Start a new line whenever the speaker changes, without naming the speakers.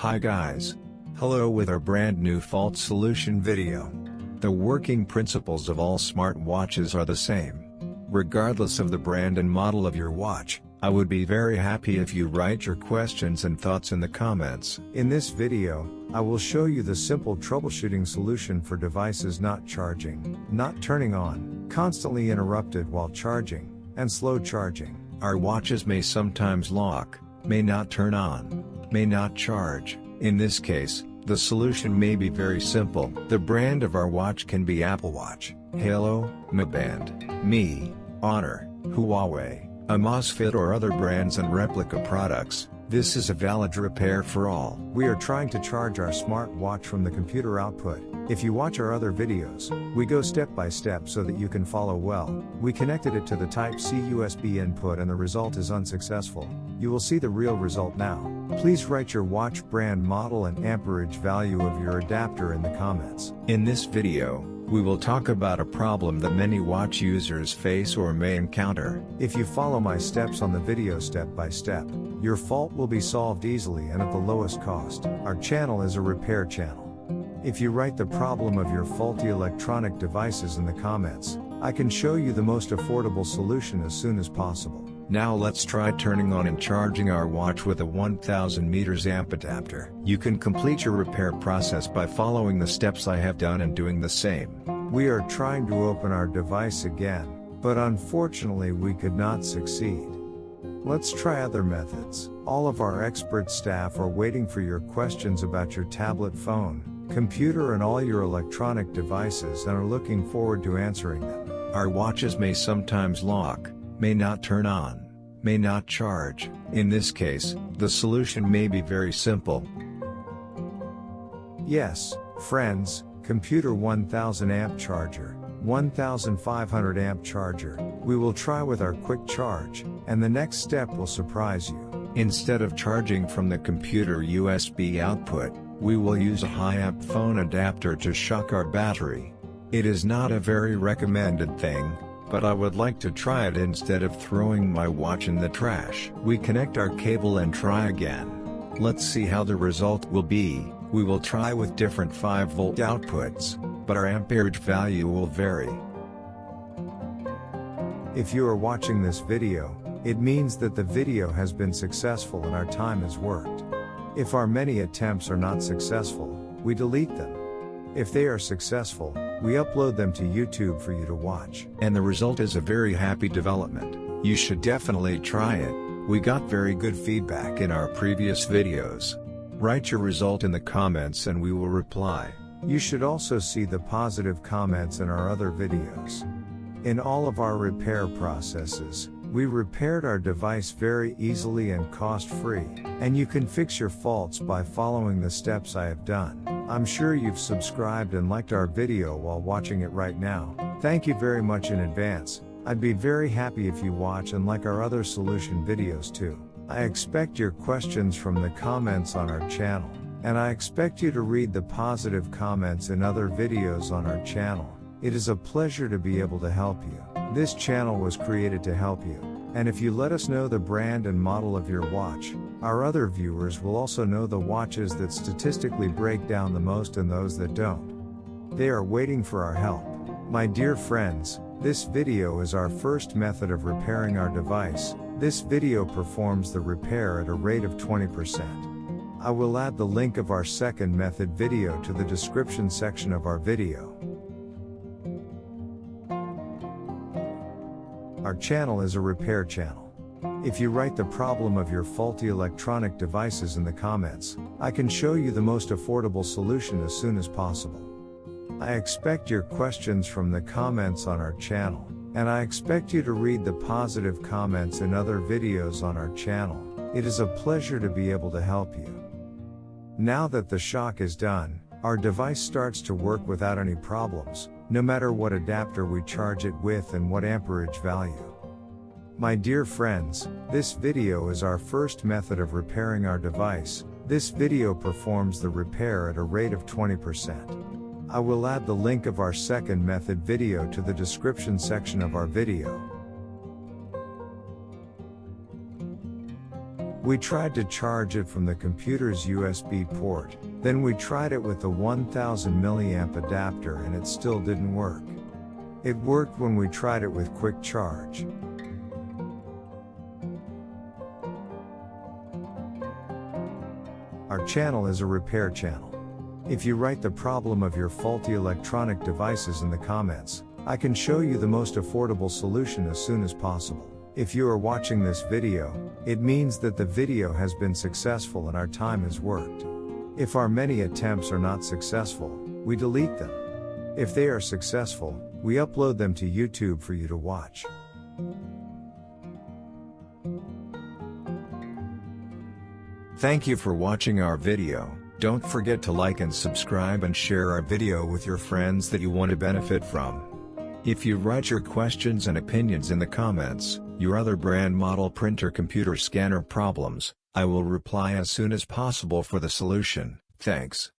Hi guys. Hello with our brand new fault solution video. The working principles of all smartwatches are the same. Regardless of the brand and model of your watch, I would be very happy if you write your questions and thoughts in the comments.
In this video, I will show you the simple troubleshooting solution for devices not charging, not turning on, constantly interrupted while charging, and slow charging.
Our watches may sometimes lock, may not turn on, may not charge. In this case, the solution may be very simple. The brand of our watch can be Apple Watch, Halo, Mi Band, Mi, Honor, Huawei, Amazfit or other brands and replica products. This is a valid repair for all.
We are trying to charge our smartwatch from the computer output. If you watch our other videos, we go step by step so that you can follow well. We connected it to the Type-C USB input and the result is unsuccessful. You will see the real result now. Please write your watch brand, model and amperage value of your adapter in the comments.
In this video, we will talk about a problem that many watch users face or may encounter.
If you follow my steps on the video step by step, your fault will be solved easily and at the lowest cost. Our channel is a repair channel. If you write the problem of your faulty electronic devices in the comments, I can show you the most affordable solution as soon as possible.
Now let's try turning on and charging our watch with a 1000 meters amp adapter. You can complete your repair process by following the steps I have done and doing the same.
We are trying to open our device again, but unfortunately we could not succeed. Let's try other methods. All of our expert staff are waiting for your questions about your tablet, phone, computer and all your electronic devices and are looking forward to answering them.
Our watches may sometimes lock, may not turn on, may not charge. In this case, the solution may be very simple.
Yes, friends, computer 1000 amp charger, 1500 amp charger. We will try with our quick charge, and the next step will surprise you.
Instead of charging from the computer USB output, we will use a high amp phone adapter to shock our battery. It is not a very recommended thing, but I would like to try it instead of throwing my watch in the trash. We connect our cable and try again. Let's see how the result will be. We will try with different 5-volt outputs, but our amperage value will vary.
If you are watching this video, it means that the video has been successful and our time has worked. If our many attempts are not successful, we delete them. If they are successful, we upload them to YouTube for you to watch.
And the result is a very happy development. You should definitely try it. We got very good feedback in our previous videos. Write your result in the comments and we will reply.
You should also see the positive comments in our other videos. In all of our repair processes, we repaired our device very easily and cost-free, and you can fix your faults by following the steps I have done. I'm sure you've subscribed and liked our video while watching it right now. Thank you very much in advance. I'd be very happy if you watch and like our other solution videos too. I expect your questions from the comments on our channel, and I expect you to read the positive comments in other videos on our channel. It is a pleasure to be able to help you. This channel was created to help you, and if you let us know the brand and model of your watch, our other viewers will also know the watches that statistically break down the most and those that don't. They are waiting for our help. My dear friends, this video is our first method of repairing our device. This video performs the repair at a rate of 20%. I will add the link of our second method video to the description section of our video. Our channel is a repair channel. If you write the problem of your faulty electronic devices in the comments, I can show you the most affordable solution as soon as possible. I expect your questions from the comments on our channel, and I expect you to read the positive comments in other videos on our channel. It is a pleasure to be able to help you. Now that the shock is done, our device starts to work without any problems, no matter what adapter we charge it with and what amperage value. My dear friends, this video is our first method of repairing our device. This video performs the repair at a rate of 20%. I will add the link of our second method video to the description section of our video. We tried to charge it from the computer's USB port, then we tried it with the 1000 milliamp adapter and it still didn't work. It worked when we tried it with quick charge. Our channel is a repair channel. If you write the problem of your faulty electronic devices in the comments, I can show you the most affordable solution as soon as possible. If you are watching this video, it means that the video has been successful and our time has worked. If our many attempts are not successful, we delete them. If they are successful, we upload them to YouTube for you to watch.
Thank you for watching our video. Don't forget to like and subscribe and share our video with your friends that you want to benefit from. If you write your questions and opinions in the comments, your other brand model printer computer scanner problems, I will reply as soon as possible for the solution. Thanks.